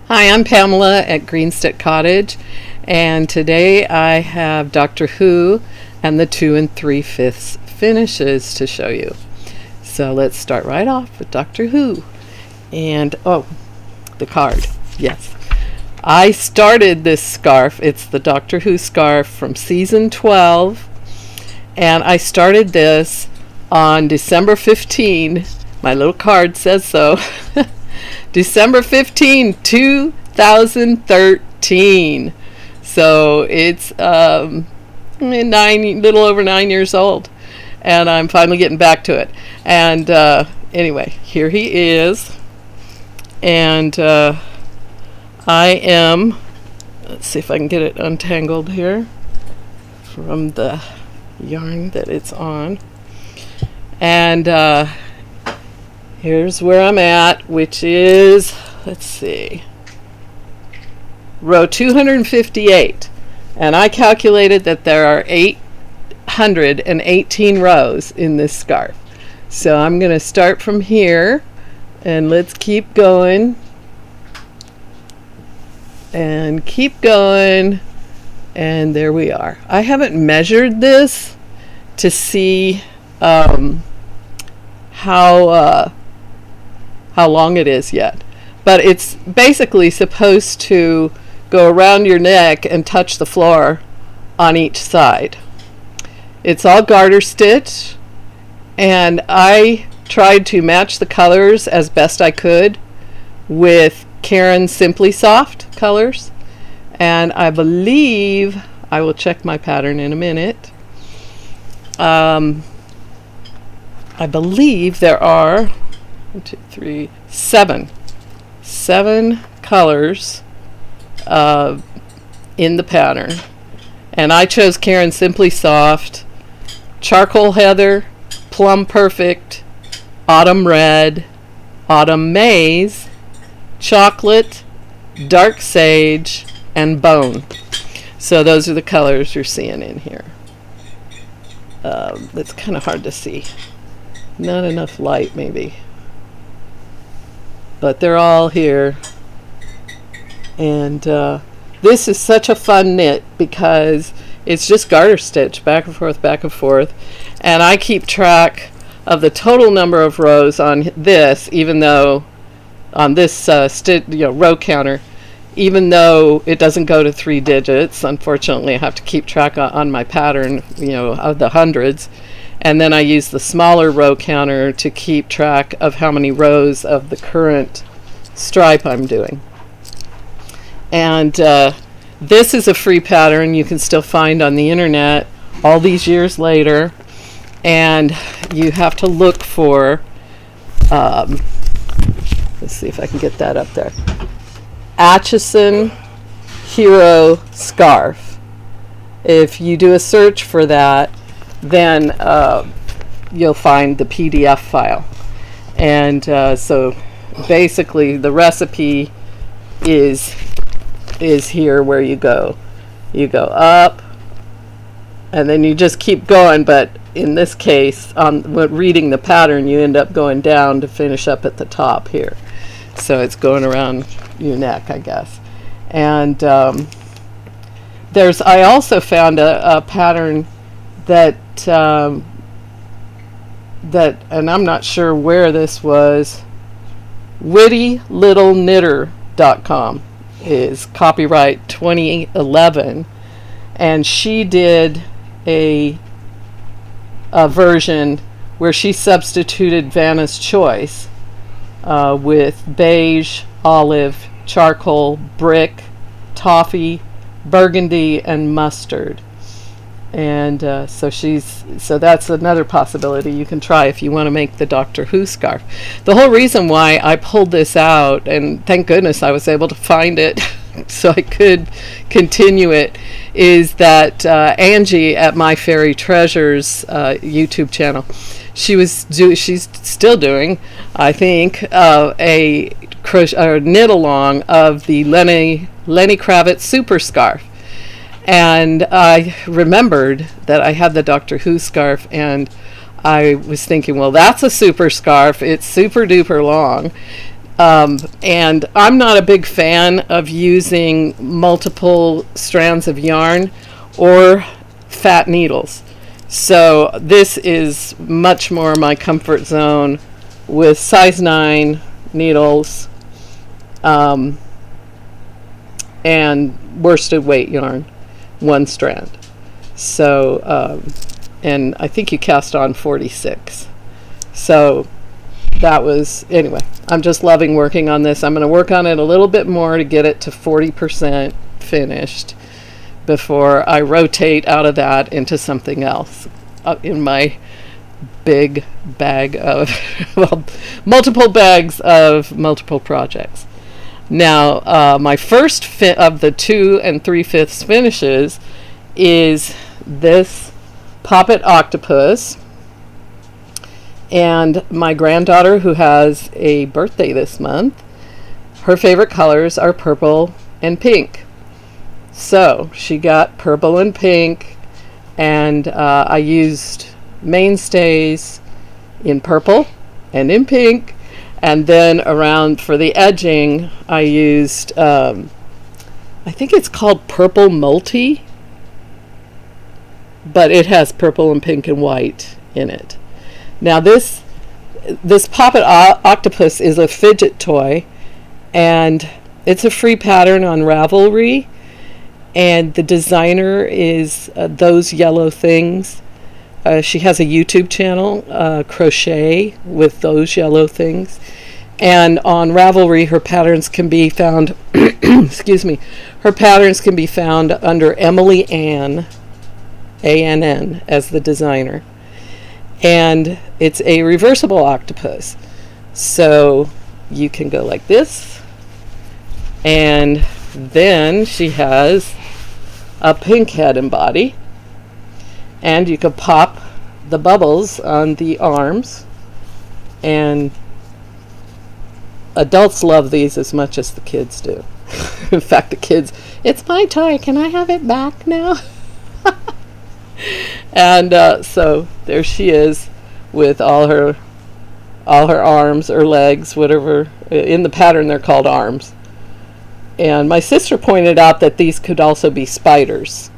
Hi, I'm Pamela at Greenstick Cottage, and today I have Doctor Who and the 2 3/5 finishes to show you. So let's start right off with Doctor Who. And, the card. Yes. I started this scarf. It's the Doctor Who scarf from season 12, and I started this on December 15. My little card says so. December 15, 2013. So it's little over 9 years old, and I'm finally getting back to it. And anyway, here he is, and I am. Let's see if I can get it untangled here from the yarn that it's on, and here's where I'm at, which is, let's see, row 258. And I calculated that there are 818 rows in this scarf. So I'm going to start from here, and let's keep going. And keep going. And there we are. I haven't measured this to see how long it is yet, but it's basically supposed to go around your neck and touch the floor on each side. It's all garter stitch, and I tried to match the colors as best I could with Karen's Simply Soft colors, and I believe, I will check my pattern in a minute, I believe there are 1, 2, 3, 7 colors in the pattern, and I chose Karen Simply Soft, Charcoal Heather, Plum Perfect, Autumn Red, Autumn Maize, Chocolate, Dark Sage, and Bone. So those are the colors you're seeing in here. It's kind of hard to see, not enough light maybe, but they're all here. And this is such a fun knit because it's just garter stitch back and forth, and I keep track of the total number of rows on this, even though on this row counter, even though it doesn't go to 3 digits. Unfortunately, I have to keep track on my pattern, of the hundreds. And then I use the smaller row counter to keep track of how many rows of the current stripe I'm doing. And this is a free pattern you can still find on the internet all these years later. And you have to look for, let's see if I can get that up there, Atchison Hero Scarf. If you do a search for that, then you'll find the PDF file. And so basically the recipe is here, where you go up, and then you just keep going, but in this case, when reading the pattern, you end up going down to finish up at the top here. So it's going around your neck, I guess. And I also found a pattern that and I'm not sure where this was, wittylittleknitter.com is copyright 2011, and she did a version where she substituted Vanna's Choice with beige, olive, charcoal, brick, toffee, burgundy, and mustard. And so that's another possibility you can try if you want to make the Doctor Who scarf. The whole reason why I pulled this out, and thank goodness I was able to find it so I could continue it, is that Angie at My Fairy Treasures YouTube channel, she's still doing, I think, a knit along of the Lenny Kravitz super scarf. And I remembered that I had the Doctor Who scarf, and I was thinking, well, that's a super scarf. It's super duper long. And I'm not a big fan of using multiple strands of yarn or fat needles. So this is much more my comfort zone with size 9 needles and worsted weight yarn, 1 strand. So, and I think you cast on 46. So that was, anyway, I'm just loving working on this. I'm going to work on it a little bit more to get it to 40% finished before I rotate out of that into something else in my big bag of, well, multiple bags of multiple projects. Now, my first of the 2 3/5 finishes is this Poppet Octopus. And my granddaughter, who has a birthday this month, her favorite colors are purple and pink. So she got purple and pink, and I used mainstays in purple and in pink, and then around for the edging I used I think it's called Purple Multi, but it has purple and pink and white in it. Now this Poppet Octopus is a fidget toy, and it's a free pattern on Ravelry, and the designer is Those Yellow Things. She has a YouTube channel, Crochet with Those Yellow Things, and on Ravelry her patterns can be found excuse me, her patterns can be found under Emily Ann, ANN, as the designer. And it's a reversible octopus. So you can go like this. And then she has a pink head and body. And you can pop the bubbles on the arms. And adults love these as much as the kids do. In fact, the kids, it's my toy, can I have it back now? And so there she is with all her arms or legs, whatever. In the pattern they're called arms. And my sister pointed out that these could also be spiders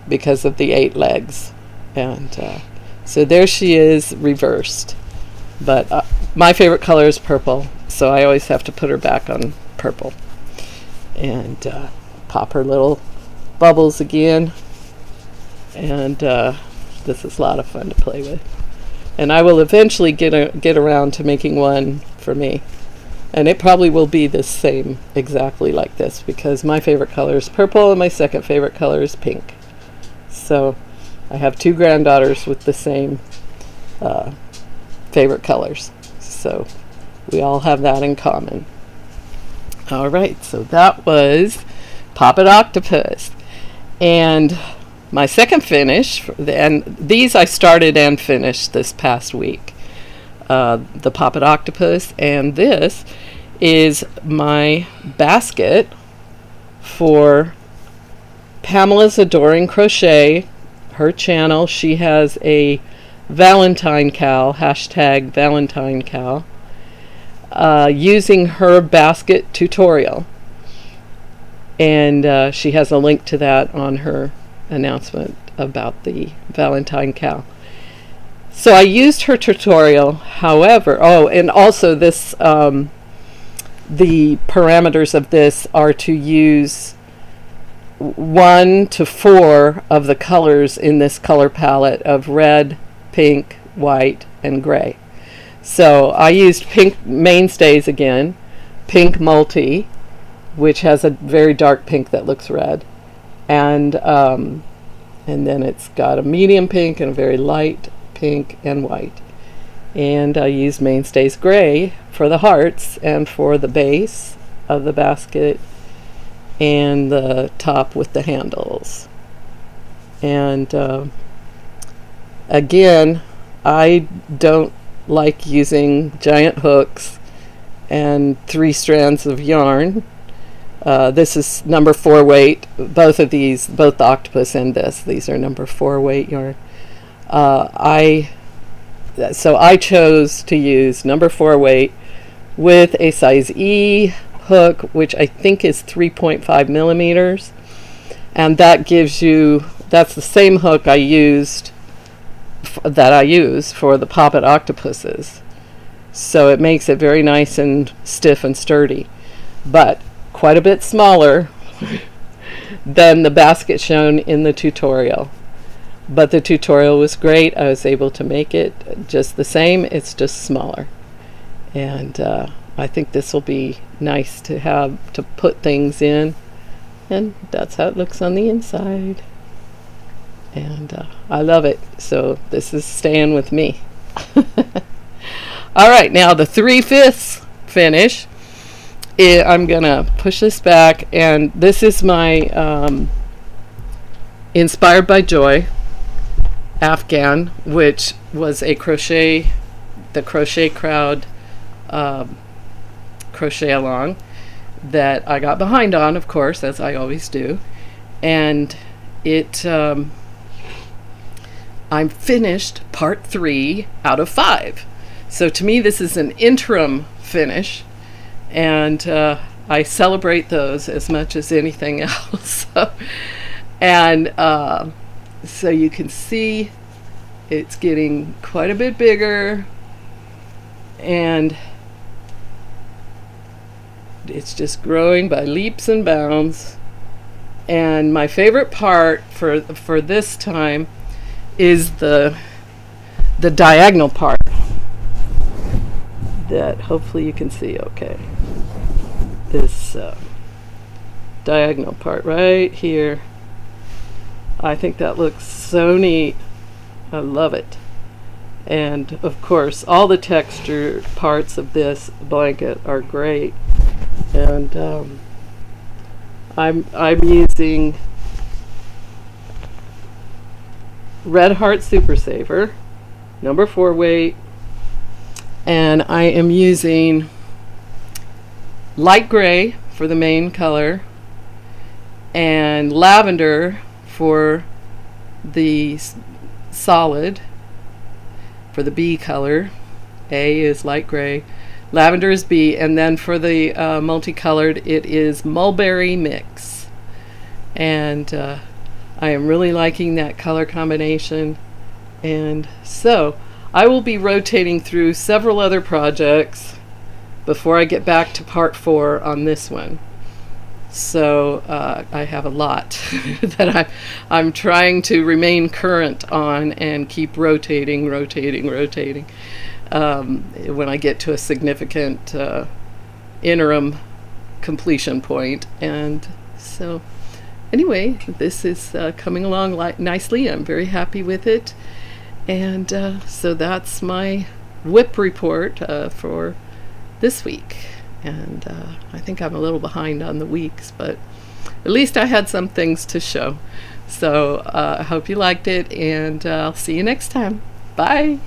because of the 8 legs. And so there she is reversed. But my favorite color is purple, so I always have to put her back on purple. And pop her little bubbles again. And this is a lot of fun to play with. And I will eventually get around to making one for me. And it probably will be the same exactly like this, because my favorite color is purple and my second favorite color is pink. So I have 2 granddaughters with the same favorite colors. So we all have that in common. All right, so that was Poppet Octopus. And my second finish, and these I started and finished this past week, the Poppet Octopus, and this is my basket for Pamela's Adoring Crochet, her channel. She has a Valentine cow, hashtag Valentine cow, using her basket tutorial. And she has a link to that on her announcement about the Valentine cow. So I used her tutorial, however, and also this, the parameters of this are to use 1 to 4 of the colors in this color palette of red, pink, white, and gray. So I used pink mainstays again, pink multi, which has a very dark pink that looks red, and then it's got a medium pink and a very light pink and white. And I used mainstays gray for the hearts and for the base of the basket and the top with the handles. And again, I don't like using giant hooks and 3 strands of yarn. This is number 4 weight. Both of these, both the octopus and these are number 4 weight yarn. So I chose to use number 4 weight with a size E hook, which I think is 3.5 millimeters. And that gives you, that's the same hook I used, that I use for the poppet octopuses. So it makes it very nice and stiff and sturdy, but quite a bit smaller than the basket shown in the tutorial. But the tutorial was great. I was able to make it just the same. It's just smaller. And I think this will be nice to have to put things in. And that's how it looks on the inside. And I love it. So this is staying with me. All right, now the 3/5 finish. I'm going to push this back. And this is my Inspired by Joy Afghan, which was a the Crochet Crowd crochet along that I got behind on, of course, as I always do. And it I'm finished part 3 out of 5. So to me this is an interim finish, and I celebrate those as much as anything else. And so you can see it's getting quite a bit bigger, and it's just growing by leaps and bounds. And my favorite part for this time is the diagonal part that hopefully you can see okay. This diagonal part right here. I think that looks so neat. I love it. And of course all the texture parts of this blanket are great. And I'm using Red Heart Super Saver, number 4 weight, and I am using light gray for the main color and lavender for the solid, for the B color. A is light gray, lavender is B, and then for the multicolored it is mulberry mix. And I am really liking that color combination. And so I will be rotating through several other projects before I get back to part 4 on this one. So I have a lot that I'm trying to remain current on and keep rotating when I get to a significant interim completion point. And so anyway, this is coming along nicely. I'm very happy with it. And so that's my WIP report for this week. And I think I'm a little behind on the weeks, but at least I had some things to show. So I hope you liked it, and I'll see you next time. Bye.